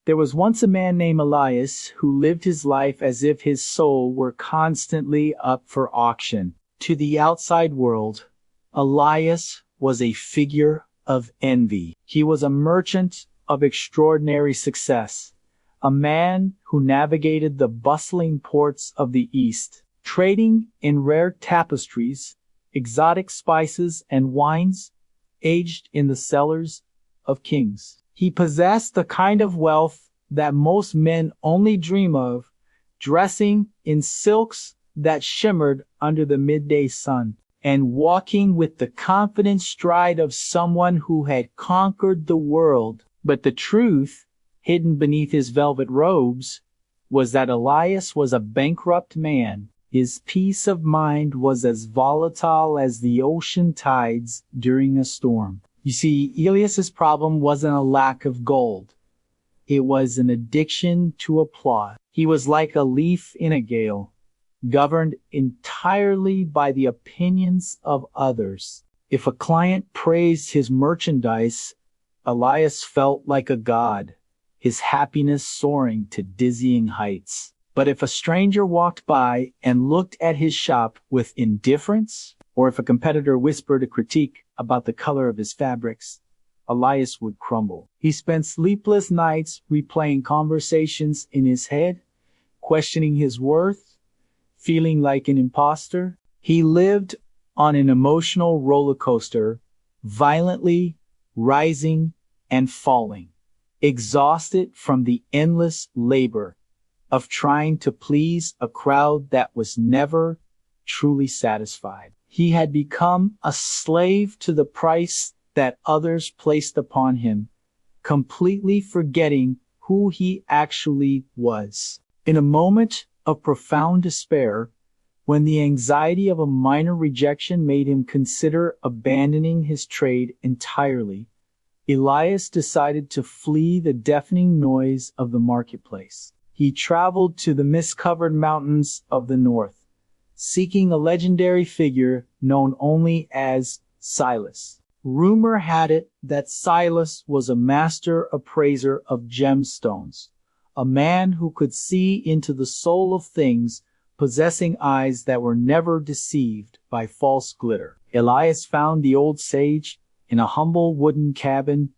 There was once a man named Elias who lived his life as if his soul were constantly up for auction. To the outside world, Elias was a figure of envy. He was a merchant of extraordinary success, a man who navigated the bustling ports of the East, trading in rare tapestries, exotic spices, and wines aged in the cellars of kings. He possessed the kind of wealth that most men only dream of, dressing in silks that shimmered under the midday sun, and walking with the confident stride of someone who had conquered the world. But the truth, hidden beneath his velvet robes, was that Elias was a bankrupt man. His peace of mind was as volatile as the ocean tides during a storm. You see, Elias's problem wasn't a lack of gold. It was an addiction to applause. He was like a leaf in a gale, governed entirely by the opinions of others. If a client praised his merchandise, Elias felt like a god, his happiness soaring to dizzying heights. But if a stranger walked by and looked at his shop with indifference, or if a competitor whispered a critique about the color of his fabrics, Elias would crumble. He spent sleepless nights replaying conversations in his head, questioning his worth, feeling like an imposter. He lived on an emotional roller coaster, violently rising and falling, exhausted from the endless labor of trying to please a crowd that was never truly satisfied. He had become a slave to the price that others placed upon him, completely forgetting who he actually was. In a moment of profound despair, when the anxiety of a minor rejection made him consider abandoning his trade entirely, Elias decided to flee the deafening noise of the marketplace. He traveled to the mist-covered mountains of the north, seeking a legendary figure known only as Silas. Rumor had it that Silas was a master appraiser of gemstones, a man who could see into the soul of things, possessing eyes that were never deceived by false glitter. Elias found the old sage in a humble wooden cabin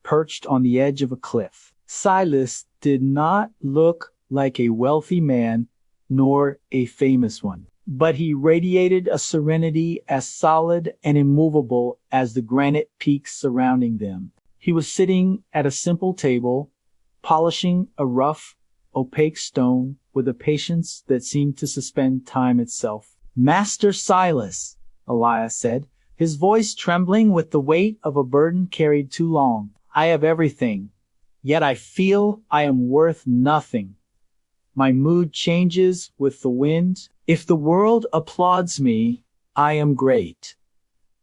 perched on the edge of a cliff. Silas did not look like a wealthy man nor a famous one, but he radiated a serenity as solid and immovable as the granite peaks surrounding them. He was sitting at a simple table, polishing a rough, opaque stone with a patience that seemed to suspend time itself. "Master Silas," Elias said, his voice trembling with the weight of a burden carried too long, "I have everything, yet I feel I am worth nothing. My mood changes with the wind. If the world applauds me, I am great.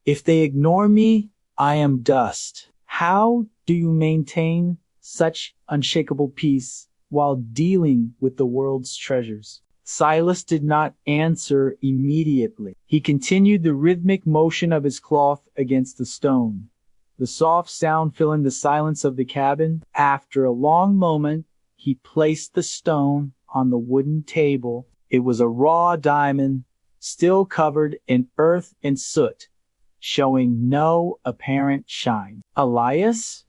If they ignore me, I am dust. How do you maintain such unshakable peace while dealing with the world's treasures?" Silas did not answer immediately. He continued the rhythmic motion of his cloth against the stone, the soft sound filling the silence of the cabin. After a long moment, he placed the stone on the wooden table. It was a raw diamond, still covered in earth and soot, showing no apparent shine. "Elias,"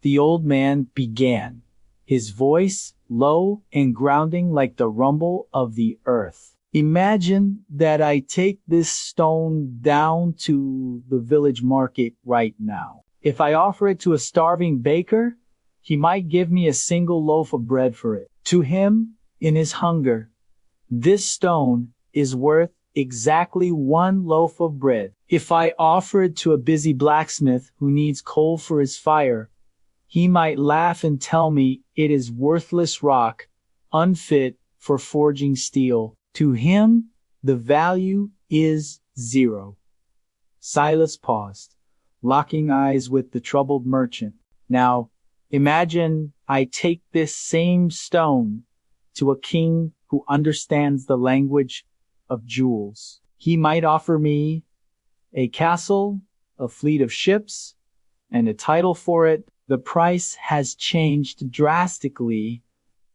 the old man began, his voice low and grounding like the rumble of the earth. "Imagine that I take this stone down to the village market right now. If I offer it to a starving baker, he might give me a single loaf of bread for it. To him, in his hunger, this stone is worth exactly one loaf of bread. If I offer it to a busy blacksmith who needs coal for his fire, he might laugh and tell me it is worthless rock, unfit for forging steel. To him, the value is zero." Silas paused, locking eyes with the troubled merchant. "Now, imagine I take this same stone to a king who understands the language of jewels. He might offer me a castle, a fleet of ships, and a title for it, The price has changed drastically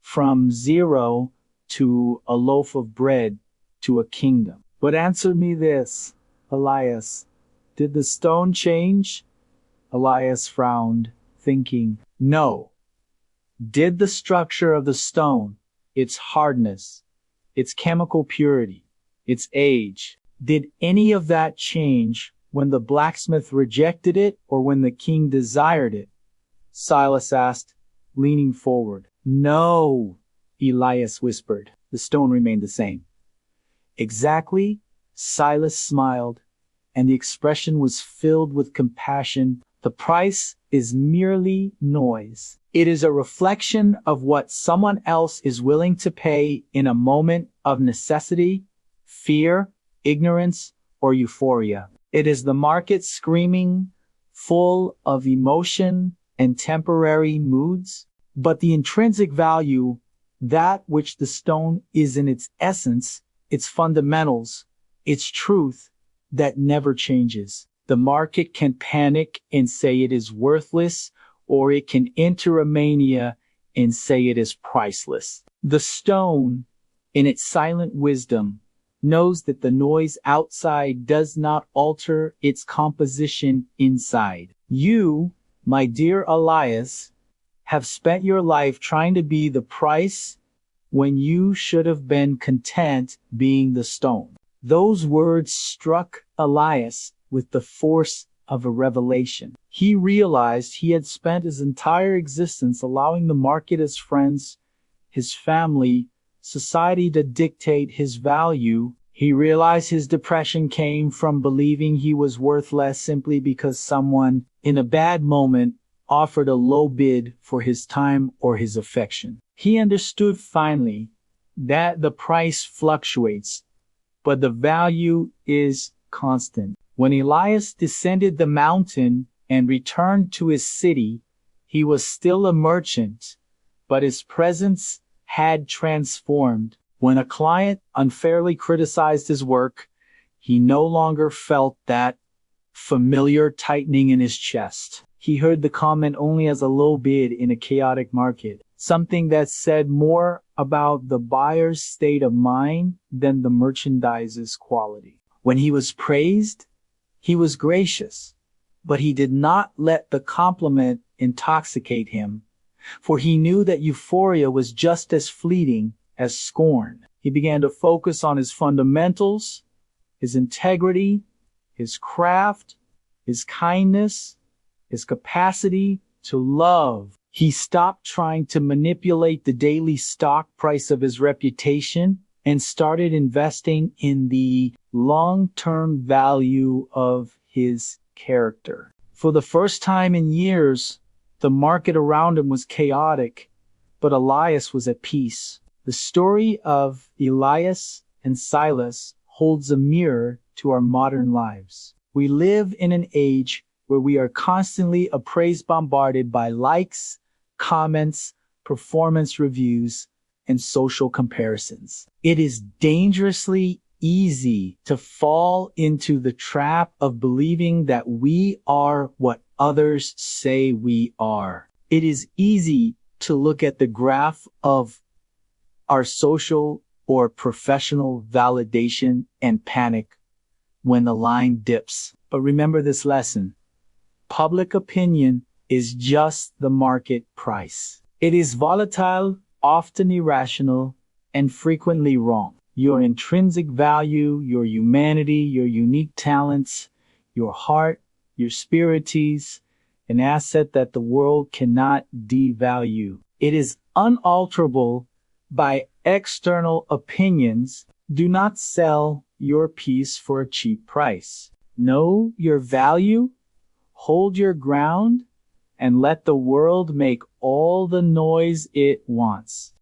from zero to a loaf of bread to a kingdom. But answer me this, Elias. Did the stone change? Elias frowned, thinking, no. Did the structure of the stone, its hardness, its chemical purity, its age, did any of that change when the blacksmith rejected it or when the king desired it? Silas asked, leaning forward. No, Elias whispered. The stone remained the same. Exactly, Silas smiled, and the expression was filled with compassion. The price is merely noise. It is a reflection of what someone else is willing to pay in a moment of necessity, fear, ignorance, or euphoria. It is the market screaming, full of emotion and temporary moods, but the intrinsic value, that which the stone is in its essence, its fundamentals, its truth, that never changes. The market can panic and say it is worthless, or it can enter a mania and say it is priceless. The stone, in its silent wisdom, knows that the noise outside does not alter its composition inside. You, my dear Elias, have spent your life trying to be the price when you should have been content being the stone. Those words struck Elias with the force of a revelation. He realized he had spent his entire existence allowing the market, his friends, his family, society to dictate his value. He realized his depression came from believing he was worth less simply because someone, in a bad moment, offered a low bid for his time or his affection. He understood finally that the price fluctuates, but the value is constant. When Elias descended the mountain and returned to his city, he was still a merchant, but his presence had transformed. When a client unfairly criticized his work, he no longer felt that familiar tightening in his chest. He heard the comment only as a low bid in a chaotic market, something that said more about the buyer's state of mind than the merchandise's quality. When he was praised, he was gracious, but he did not let the compliment intoxicate him, for he knew that euphoria was just as fleeting as scorn. He began to focus on his fundamentals, his integrity, his craft, his kindness, his capacity to love. He stopped trying to manipulate the daily stock price of his reputation and started investing in the long-term value of his character. For the first time in years, the market around him was chaotic, but Elias was at peace. The story of Elias and Silas holds a mirror to our modern lives. We live in an age where we are constantly bombarded by likes, comments, performance reviews, and social comparisons. It is dangerously easy to fall into the trap of believing that we are what others say we are. It is easy to look at the graph of our social or professional validation and panic when the line dips. But remember this lesson. Public opinion is just the market price. It is volatile, often irrational, and frequently wrong. Your intrinsic value, your humanity, your unique talents, your heart, your spirites, an asset that the world cannot devalue. It is unalterable by external opinions. Do not sell your piece for a cheap price. Know your value, hold your ground, and let the world make all the noise it wants.